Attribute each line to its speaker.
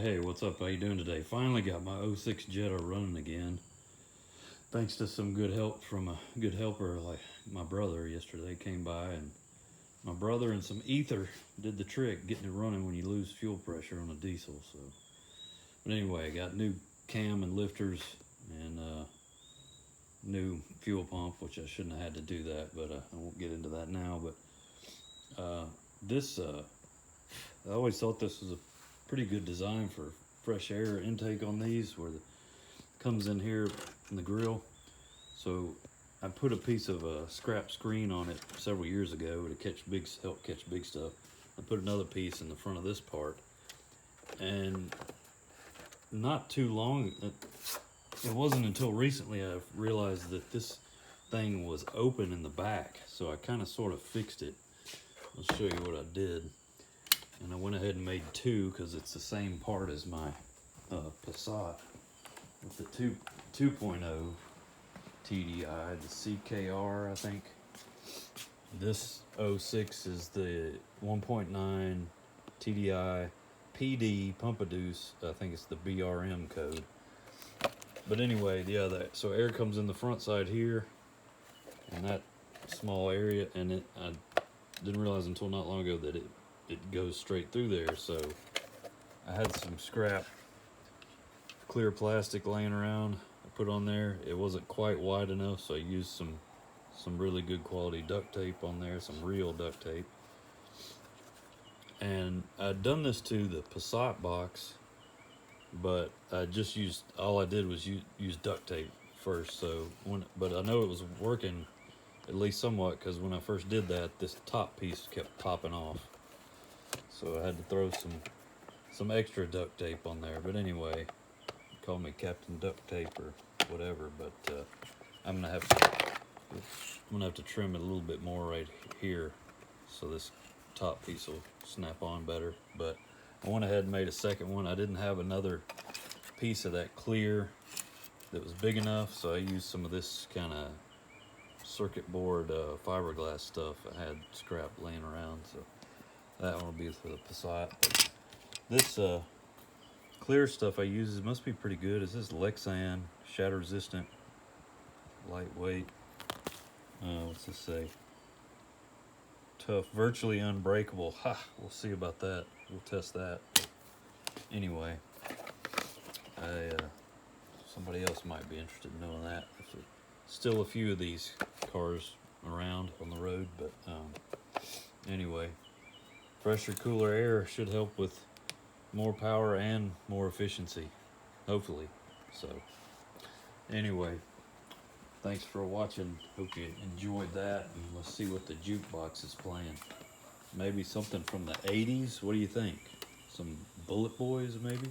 Speaker 1: Hey, what's up? How you doing today? Finally got my '06 Jetta running again. Thanks to some good help from a good helper like my brother yesterday came by, and my brother and some ether did the trick getting it running when you lose fuel pressure on a diesel. But anyway, I got new cam and lifters and new fuel pump, which I shouldn't have had to do that, but I won't get into that now. But I always thought this was a pretty good design for fresh air intake on these, where it comes in here in the grill. So I put a piece of scrap screen on it several years ago to help catch big stuff. I put another piece in the front of this part, and not too long, it wasn't until recently I realized that this thing was open in the back, so I kind of sort of fixed it. I'll show you what I did. And I went ahead and made two because it's the same part as my Passat with the 2.0 TDI, the CKR, I think. This '06 is the 1.9 TDI PD Pumpadeuce. I think it's the BRM code. But anyway, yeah, so air comes in the front side here, and that small area, and I didn't realize until not long ago that it goes straight through there. So I had some scrap clear plastic laying around. I put on there. It wasn't quite wide enough, so I used some really good quality duct tape on there, some real duct tape. And I'd done this to the Passat box, but all I did was use duct tape first. So but I know it was working at least somewhat, because when I first did that, this top piece kept popping off. So I had to throw some extra duct tape on there. But anyway, call me Captain Duct Tape or whatever. But I'm gonna have to trim it a little bit more right here, so this top piece will snap on better. But I went ahead and made a second one. I didn't have another piece of that clear that was big enough, so I used some of this kind of circuit board fiberglass stuff I had scrap laying around. So that one will be for the Passat. But this clear stuff I use must be pretty good. This is Lexan, shatter resistant, lightweight. What's this say? Tough, virtually unbreakable. Ha! We'll see about that. We'll test that. Anyway, somebody else might be interested in knowing that. There's still a few of these cars around on the road, but anyway. Fresher, cooler air should help with more power and more efficiency, hopefully. So, anyway, thanks for watching. Hope you enjoyed that, and let's see what the jukebox is playing. Maybe something from the '80s. What do you think? Some Bullet Boys, maybe?